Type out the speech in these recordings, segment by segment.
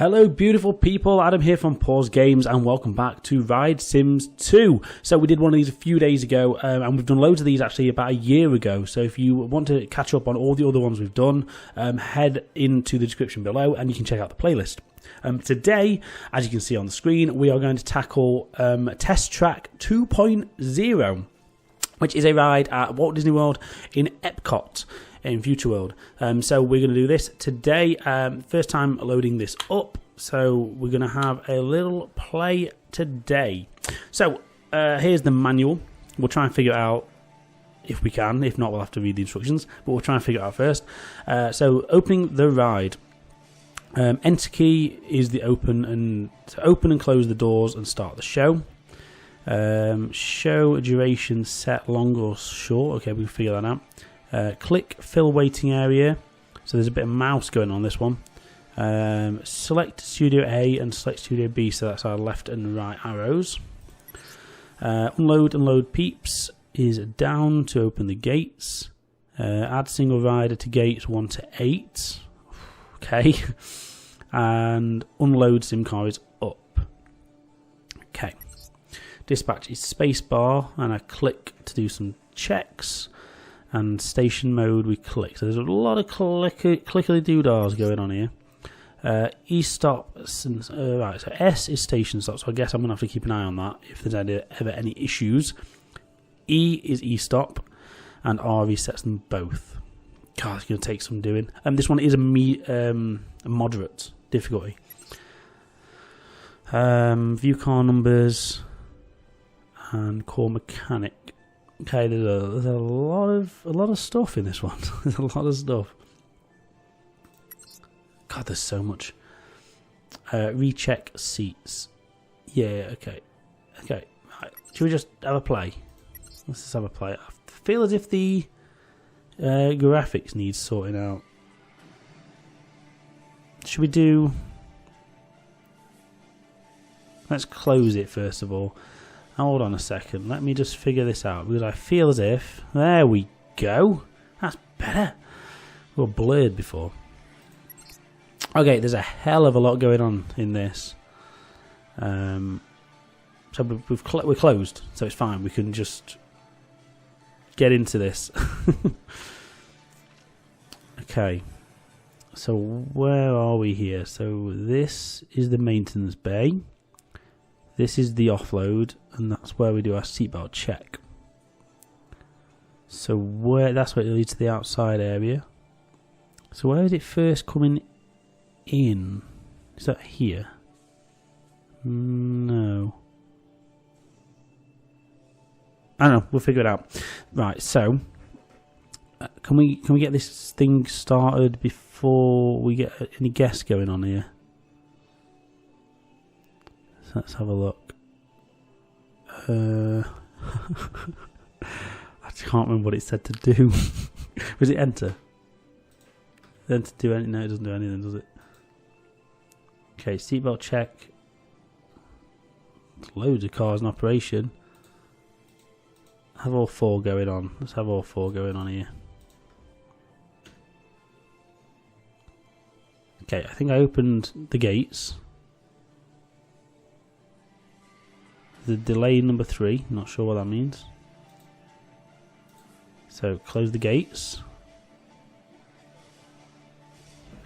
Hello beautiful people, Adam here from Pause Games and welcome back to Ride Sims 2. So we did one of these a few days ago and we've done loads of these actually about a year ago. So if you want to catch up on all the other ones we've done, head into the description below and you can check out the playlist. Today, as you can see on the screen, we are going to tackle Test Track 2.0, which is a ride at Walt Disney World in EPCOT. In Future World. So we're going to do this today. First time loading this up, so we're going to have a little play today. So here's the manual. We'll try and figure it out if we can. If not, we'll have to read the instructions, but we'll try and figure it out first. So opening the ride. Enter key is the open and close the doors and start the show. Show duration set long or short. Okay, we can figure that out. Click fill waiting area, so there's a bit of mouse going on this one. Select Studio A and select Studio B, so that's our left and right arrows. Unload and load peeps is down to open the gates. Add single rider to gates 1 to 8. Okay. And unload sim car is up. Okay. Dispatch is spacebar and I click to do some checks. And station mode we click. So there's a lot of clickly doodahs going on here. E stop, right, so S is station stop, so I guess I'm going to have to keep an eye on that if there's ever any issues. E is E stop, and R resets them both. God, it's going to take some doing. This one is a moderate difficulty. View car numbers and core mechanic. Okay, there's a lot of stuff in this one. There's a lot of stuff. God, there's so much. Recheck seats. Yeah, okay. Okay, right. Should we just have a play? Let's just have a play. I feel as if the graphics need sorting out. Should we do... Let's close it first of all. Hold on a second, let me just figure this out, because I feel as if... There we go. That's better. We were blurred before. Okay, there's a hell of a lot going on in this. So we're closed, so it's fine. We can just get into this. Okay. So where are we here? So this is the maintenance bay. This is the offload, and that's where we do our seatbelt check. So that's where it leads to the outside area. So where is it first coming in? Is that here? No. I don't know. We'll figure it out. Right. So can we get this thing started before we get any guests going on here? Let's have a look. I can't remember what it said to do. Was it enter? Then to do anything? No, it doesn't do anything, does it? Okay, seatbelt check. There's loads of cars in operation. Have all 4 going on. Let's have all 4 going on here. Okay, I think I opened the gates. The delay number 3, not sure what that means. So close the gates.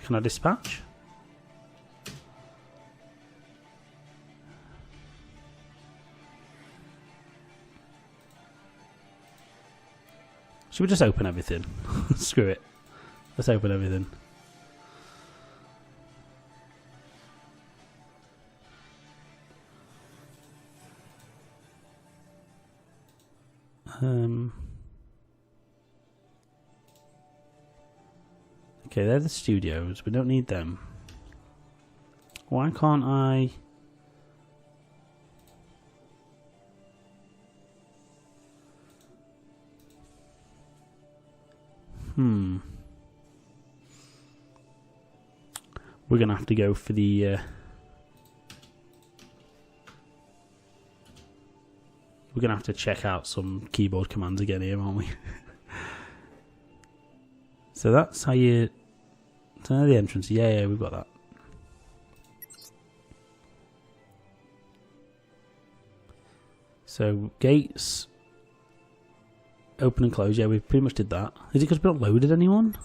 Can I dispatch? Should we just open everything? Screw it. Let's open everything. Okay, they're the studios. We don't need them. Why can't I... We're going to have to go for the... We're going to have to check out some keyboard commands again here, aren't we? So that's how you... So the entrance. Yeah, we've got that. So gates open and close. Yeah, we pretty much did that. Is it because we not loaded anyone?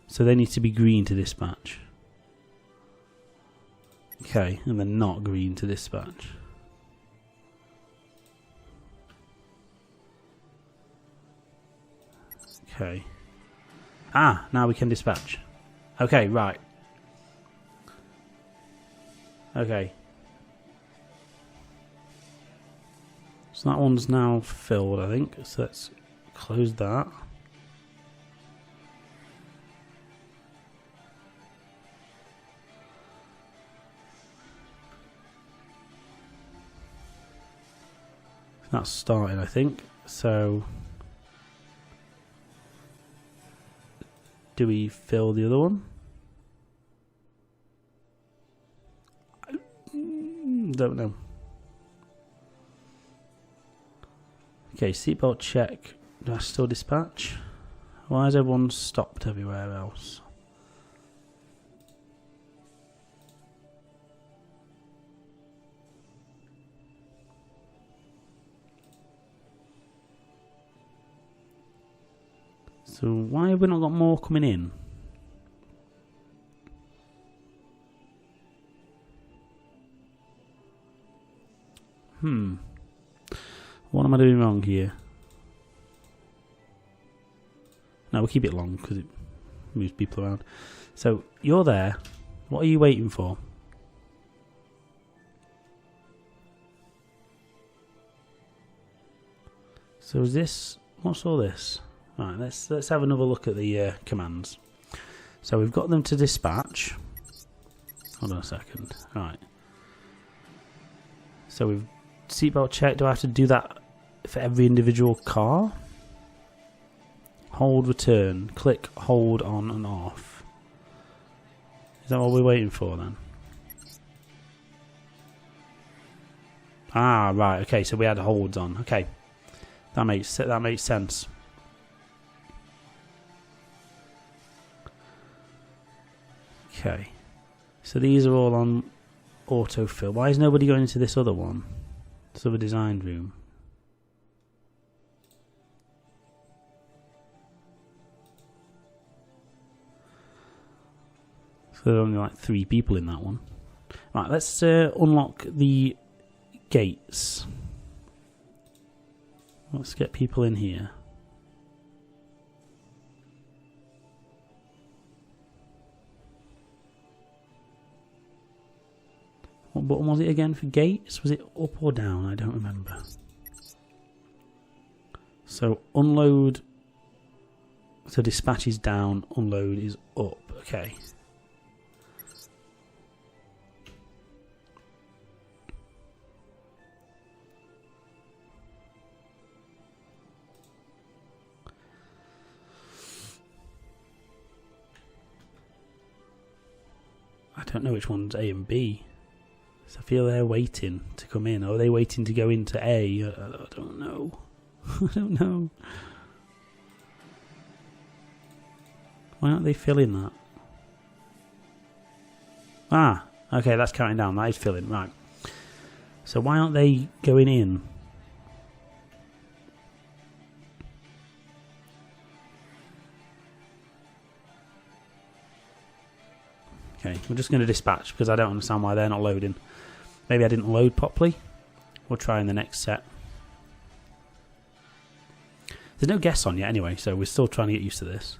So they need to be green to dispatch. Okay, and they're not green to dispatch. Okay. Ah, now we can dispatch. Okay, right. Okay. So that one's now filled, I think. So let's close that. That's started, I think. So do we fill the other one? I don't know. Okay, seatbelt check. Do I still dispatch? Why is everyone stopped everywhere else? So why have we not got more coming in? What am I doing wrong here? No, we'll keep it long because it moves people around. So you're there. What are you waiting for? So is this? What's all this? Right, let's have another look at the commands. So we've got them to dispatch. Hold on a second. Right. So we've seatbelt check. Do I have to do that for every individual car? Hold return. Click hold on and off. Is that what we're waiting for then? Ah, right. Okay, so we had holds on. Okay, that makes sense. Okay, so these are all on autofill. Why is nobody going into this other one? This other design room. So there are only like 3 people in that one. Right, let's unlock the gates. Let's get people in here. What button was it again for gates? Was it up or down? I don't remember. So unload. So dispatch is down, unload is up. Okay. I don't know which one's A and B. So I feel they're waiting to come in. Or are they waiting to go into A? I don't know. I don't know. Why aren't they filling that? Ah, okay, that's counting down. That is filling, right. So why aren't they going in? Okay, we're just going to dispatch because I don't understand why they're not loading. Maybe I didn't load properly. We'll try in the next set. There's no guests on yet anyway, so we're still trying to get used to this.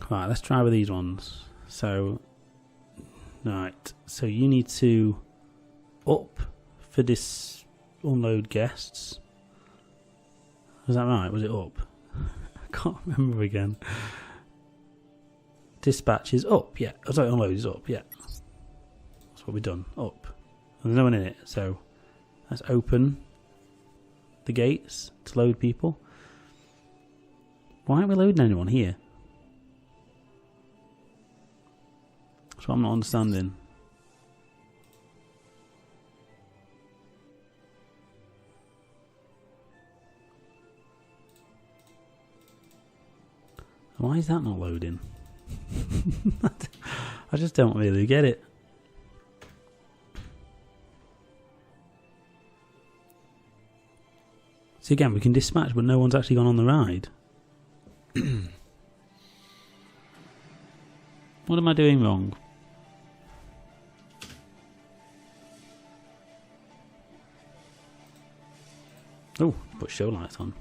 Right, let's try with these ones. So, right, so you need to up for this unload guests. Was that right? Was it up? I can't remember again. Dispatch is up, yeah. Oh, sorry, unload is up, yeah. That's what we've done, up. There's no one in it, so let's open the gates to load people. Why aren't we loading anyone here? That's what I'm not understanding. Why is that not loading? I just don't really get it. So again, we can dispatch, but no one's actually gone on the ride. What am I doing wrong? Oh, put show lights on.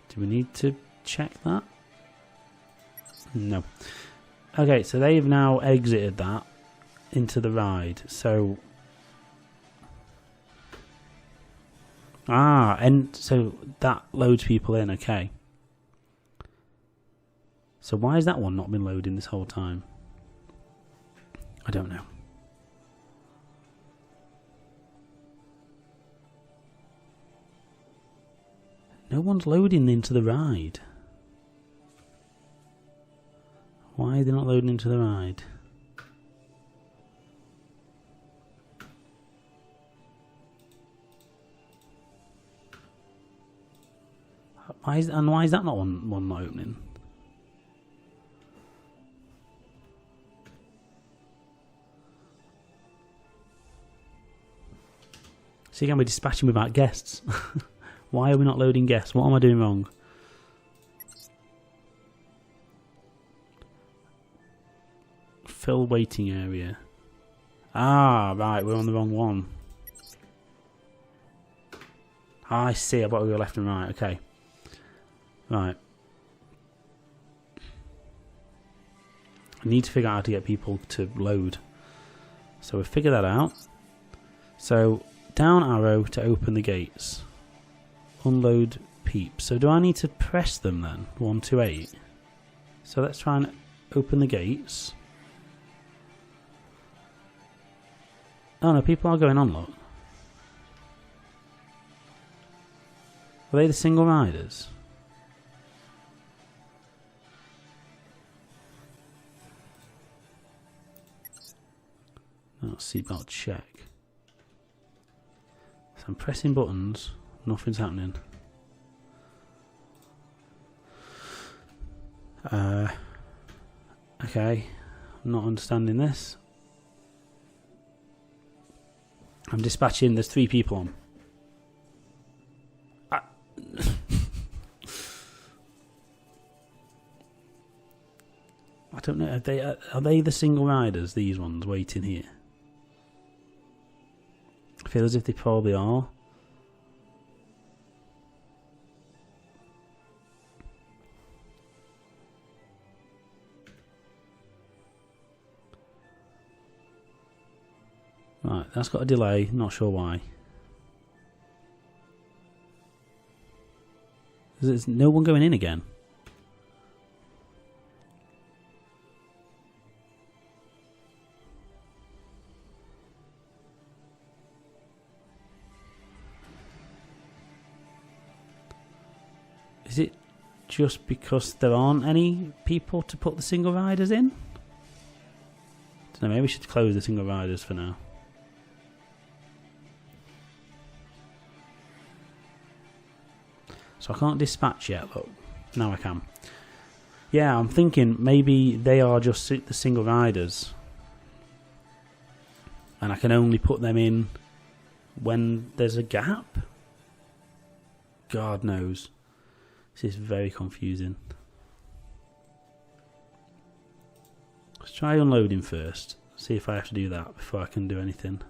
Do we need to check that? No. Okay, so they've now exited that into the ride. So and so that loads people in. Okay. So why has that one not been loading this whole time? I don't know. No one's loading into the ride. Why are they not loading into the ride? Why is that not one not opening? So again, we're dispatching without guests. Why are we not loading guests? What am I doing wrong? Fill waiting area. Ah, right, we're on the wrong one. I see, I've got to go left and right, okay. Right. I need to figure out how to get people to load. So we'll figure that out. So, down arrow to open the gates. Unload peeps. So do I need to press them then? 1, 2, 8. So let's try and open the gates. Oh no, people are going on, look. Are they the single riders? Oh, seatbelt check. So I'm pressing buttons, nothing's happening. Okay, I'm not understanding this. I'm dispatching, there's 3 people on. I don't know, are they the single riders, these ones waiting here? I feel as if they probably are. Right, that's got a delay, not sure why. There's no one going in again. Is it just because there aren't any people to put the single riders in? I don't know, maybe we should close the single riders for now. So I can't dispatch yet, look. Now I can. Yeah, I'm thinking maybe they are just the single riders. And I can only put them in when there's a gap? God knows. This is very confusing. Let's try unloading first. See if I have to do that before I can do anything.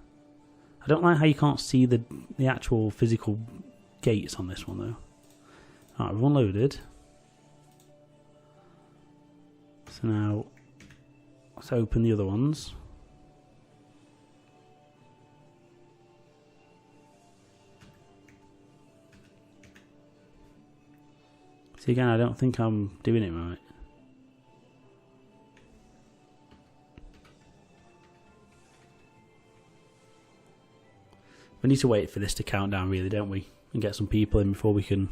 I don't like how you can't see the actual physical gates on this one though. Alright, we've unloaded. So now let's open the other ones. See again, I don't think I'm doing it right. We need to wait for this to count down really, don't we? And get some people in before we can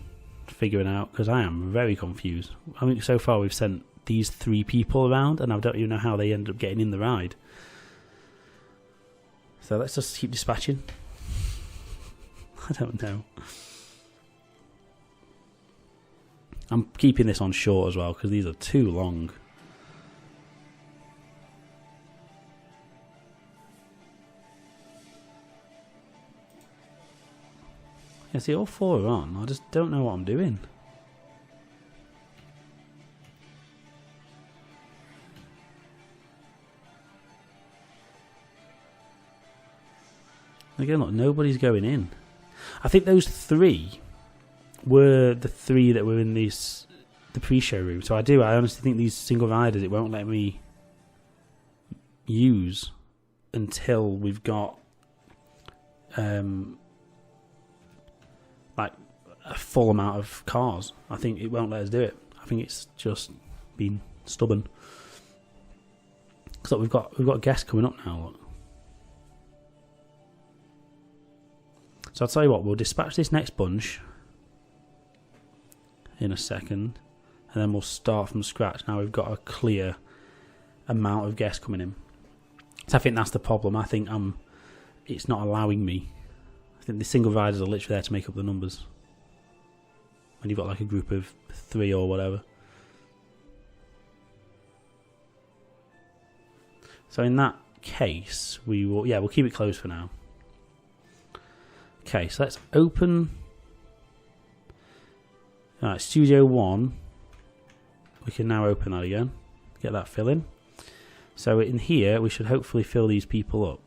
figure it out, because I am very confused. I mean, so far we've sent these 3 people around and I don't even know how they end up getting in the ride. So let's just keep dispatching. I don't know. I'm keeping this on short as well because these are too long. Yeah, see, all 4 are on. I just don't know what I'm doing. Again, look, nobody's going in. I think those 3 were the 3 that were in the pre-show room. So I honestly think these single riders, it won't let me use until we've got like a full amount of cars. I think it won't let us do it. I think it's just been stubborn. So we've got a guest coming up now. Look. So I'll tell you what, we'll dispatch this next bunch in a second, and then we'll start from scratch. Now we've got a clear amount of guests coming in. So I think that's the problem. I think it's not allowing me. I think the single riders are literally there to make up the numbers. When you've got like a group of 3 or whatever. So in that case, we'll keep it closed for now. Okay, so let's open. Alright, Studio 1. We can now open that again. Get that fill in. So in here, we should hopefully fill these people up.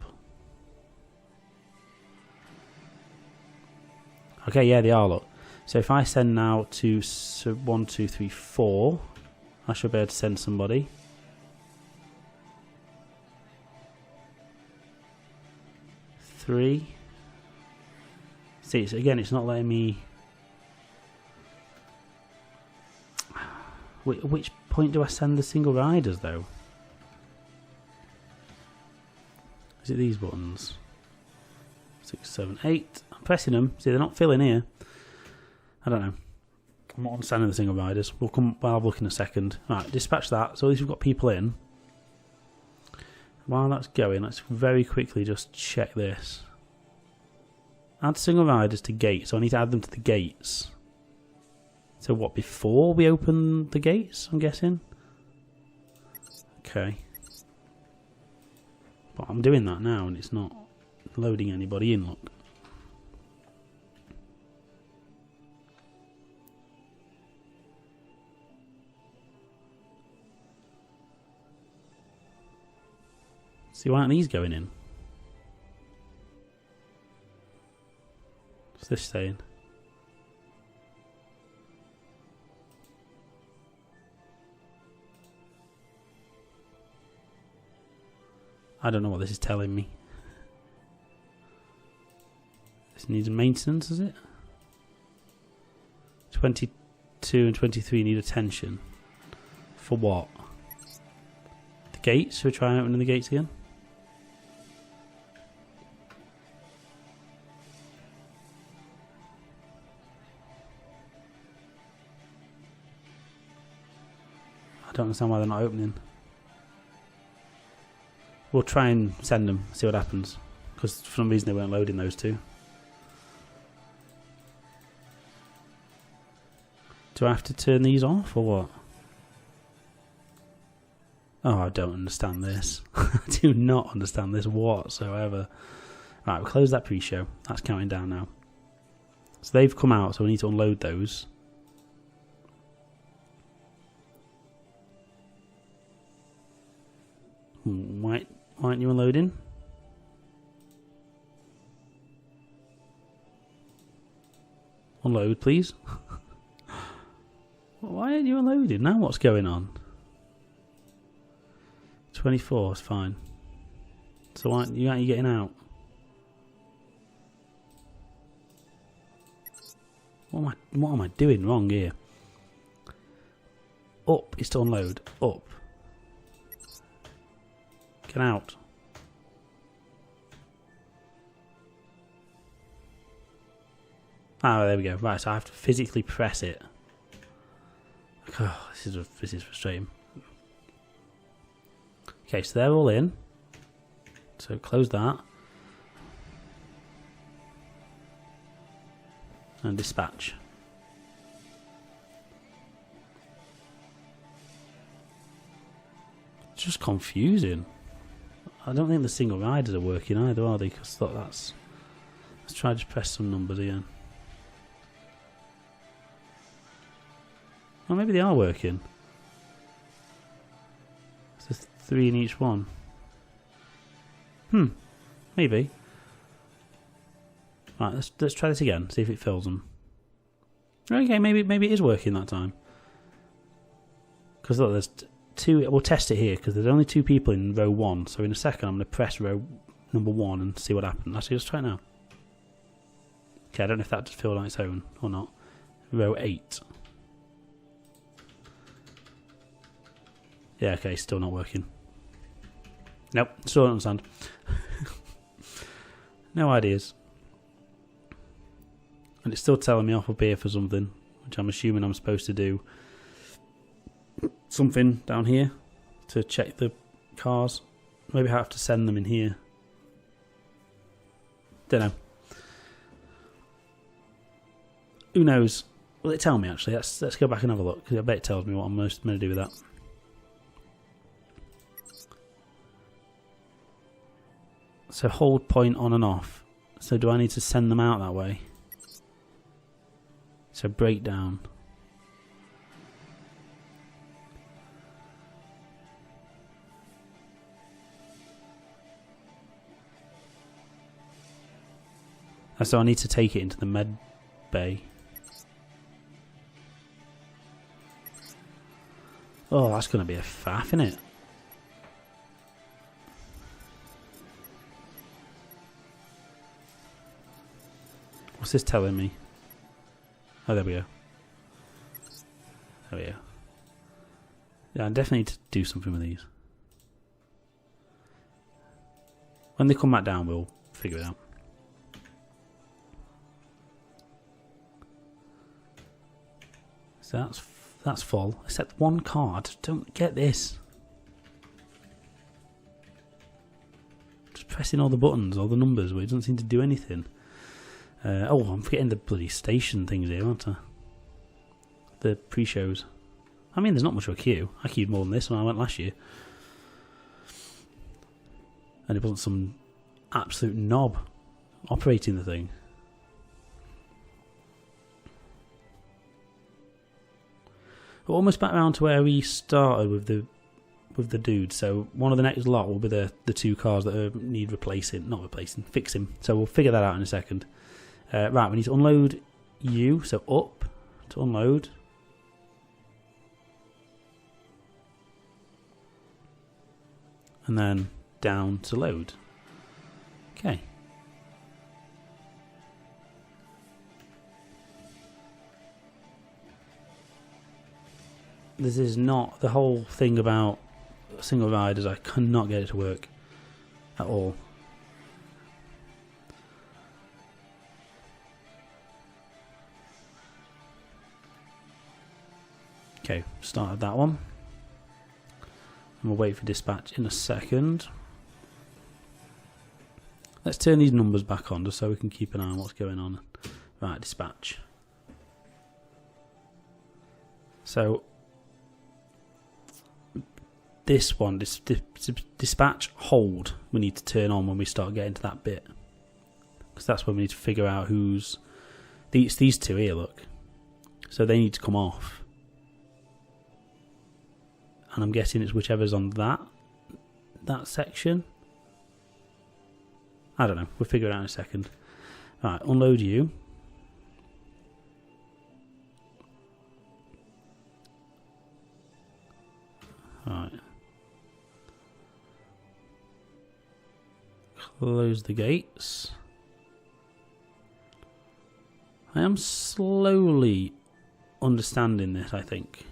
Okay, yeah, they are, look. So if I send now to 1, 2, 3, 4, I should be able to send somebody. Three. See, again, it's not letting me. Which point do I send the single riders, though? Is it these buttons? 6, 7, 8. I'm pressing them. See, they're not filling here. I don't know. I'm not understanding the single riders. We'll have a look in a second. Right, dispatch that. So at least we've got people in. While that's going, let's very quickly just check this. Add single riders to gates. So I need to add them to the gates. So what, before we open the gates, I'm guessing? Okay. But I'm doing that now and it's not loading anybody in, look. See, why aren't these going in? What's this saying? I don't know what this is telling me. This needs maintenance, is it? 22 and 23 need attention. For what? The gates? Should we try opening the gates again? I don't understand why they're not opening. We'll try and send them, see what happens. Because for some reason they weren't loading those 2. Do I have to turn these off or what? Oh, I don't understand this. I do not understand this whatsoever. Right, we'll close that pre-show. That's counting down now. So they've come out, so we need to unload those. Why aren't you unloading? Unload, please. Why aren't you unloading? Now what's going on? 24 is fine. So why aren't you getting out? What am I doing wrong here? Up is to unload. Up. Get out. Oh, there we go. Right, so I have to physically press it. Oh, this is frustrating. Okay, so they're all in. So close that. And dispatch. It's just confusing. I don't think the single riders are working either, are they? Because that's... Let's try to press some numbers again. Oh, maybe they are working. There's 3 in each one. Maybe. Right, let's try this again. See if it fills them. Okay, maybe it is working that time. Because look, there's 2. We'll test it here because there's only 2 people in row 1. So in a second, I'm going to press row number 1 and see what happens. Actually, let's try it now. Okay, I don't know if that just filled on its own or not. Row 8. Yeah, okay, still not working. Nope, still don't understand. No ideas. And it's still telling me off up here for something, which I'm assuming I'm supposed to do something down here to check the cars. Maybe I have to send them in here. Don't know. Who knows? Will it tell me actually? Let's go back and have a look, because I bet it tells me what I'm going to do with that. So hold point on and off. So do I need to send them out that way? So breakdown. So I need to take it into the med bay. Oh, that's going to be a faff, isn't it? What's this telling me? Oh, there we go. There we go. Yeah, I definitely need to do something with these. When they come back down, we'll figure it out. So that's full. Except one card. Don't get this. Just pressing all the buttons, all the numbers, but it doesn't seem to do anything. Oh, I'm forgetting the bloody station things here, aren't I? The pre-shows. I mean, there's not much of a queue. I queued more than this when I went last year. And it wasn't some absolute knob operating the thing. We're almost back around to where we started with the dude. So one of the next lot will be the 2 cars that need replacing. Not replacing, fixing. So we'll figure that out in a second. Right, we need to unload you, so up to unload. And then down to load. Okay. This is not the whole thing about single riders. I cannot get it to work at all. Okay, started that one. And we'll wait for dispatch in a second. Let's turn these numbers back on just so we can keep an eye on what's going on. Right, dispatch. So this one, dispatch hold, we need to turn on when we start getting to that bit. Because that's when we need to figure out who's... These 2 here, look. So they need to come off. And I'm guessing it's whichever's on that section. I don't know. We'll figure it out in a second. Right, unload you. Right. Close the gates. I am slowly understanding this, I think.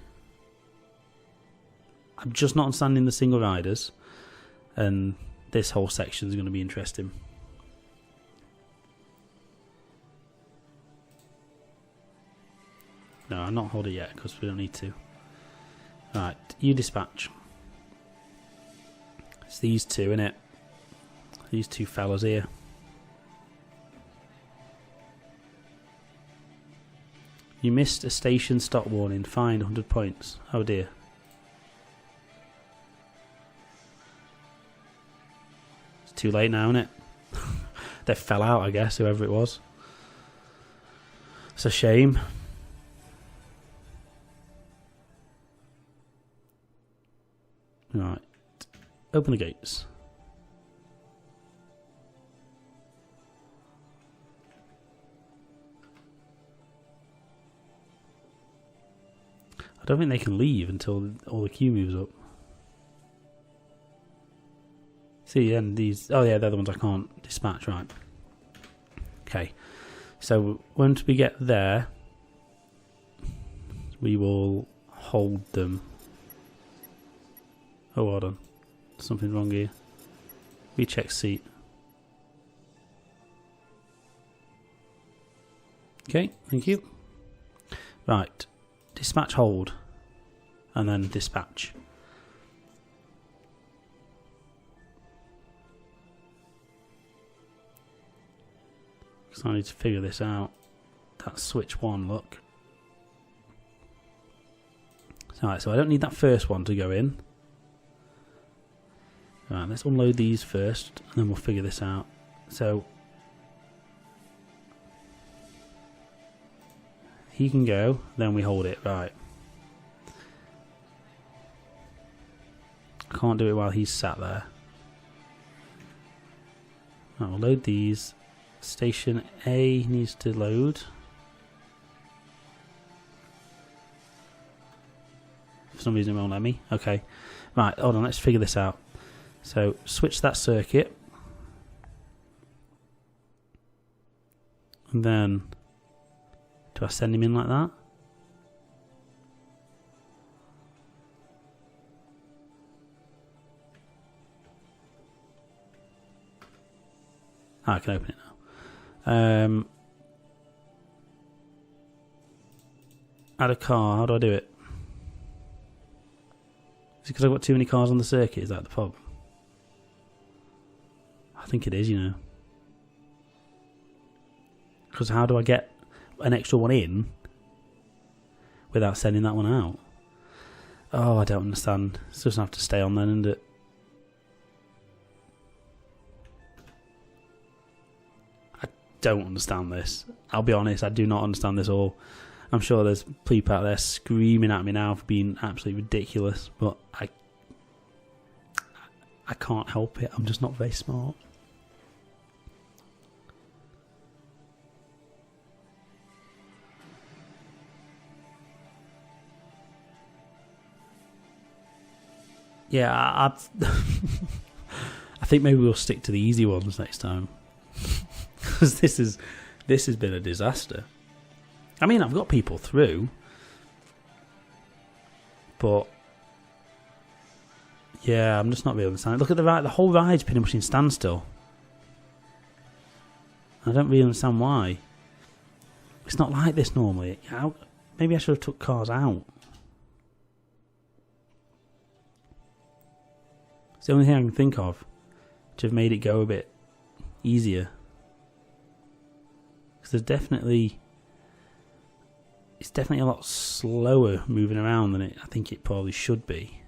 I'm just not understanding the single riders, and this whole section is going to be interesting. No, I'm not holding it yet because we don't need to. Alright, you dispatch. It's these 2, innit? These 2 fellas here. You missed a station stop warning. Fine, 100 points. Oh dear. Too late now, innit? They fell out, I guess, whoever it was. It's a shame. open the gates. I don't think they can leave until all the queue moves up. See, and these... Oh, yeah, they're the ones I can't dispatch, right. Okay. So, once we get there, we will hold them. Oh, hold on. Something wrong here. Recheck seat. Okay, thank you. Right. Dispatch hold. And then dispatch. So I need to figure this out. That's switch 1, look. Alright, so I don't need that first one to go in. Right, let's unload these first, and then we'll figure this out. So, he can go, then we hold it, right. I can't do it while he's sat there. Right, we'll load these. Station A needs to load. For some reason it won't let me. Okay. Right, hold on, let's figure this out. So, switch that circuit. And then, do I send him in like that? I can open it now. Add a car, how do I do it? Is it because I've got too many cars on the circuit? Is that the problem? I think it is, you know. Because how do I get an extra one in without sending that one out? Oh, I don't understand. It doesn't have to stay on then, isn't it? Don't understand this. I'll be honest, I do not understand this all. I'm sure there's people out there screaming at me now for being absolutely ridiculous, but I can't help it. I'm just not very smart. Yeah, I think maybe we'll stick to the easy ones next time. Because this has been a disaster. I mean, I've got people through, but yeah, I'm just not really understanding. Look at the ride; the whole ride's pretty much in standstill. I don't really understand why. It's not like this normally. Maybe I should have took cars out. It's the only thing I can think of to have made it go a bit easier. There's definitely, it's definitely a lot slower moving around than I think it probably should be.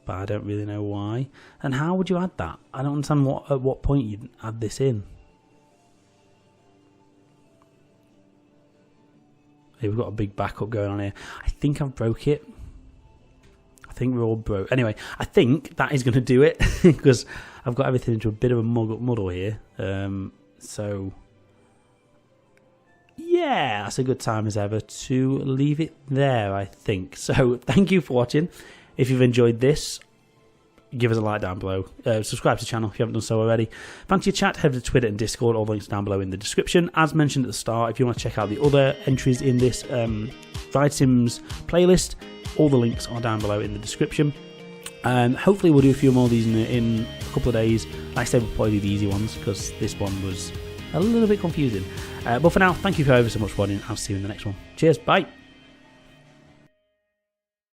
But I don't really know why. And how would you add that? I don't understand at what point you'd add this in. Hey, we've got a big backup going on here. I think I've broke it. I think we're all broke. Anyway, I think that is going to do it because I've got everything into a bit of a muddle here. So, yeah, that's a good time as ever to leave it there, I think. So, thank you for watching. If you've enjoyed this, give us a like down below. Subscribe to the channel if you haven't done so already. Fancy a chat, head to Twitter and Discord. All the links down below in the description. As mentioned at the start, if you want to check out the other entries in this Ride Sims playlist, all the links are down below in the description. Hopefully we'll do a few more of these in a couple of days. Like I said, we'll probably do the easy ones because this one was a little bit confusing. But for now, thank you for ever so much for watching. I'll see you in the next one. Cheers, bye.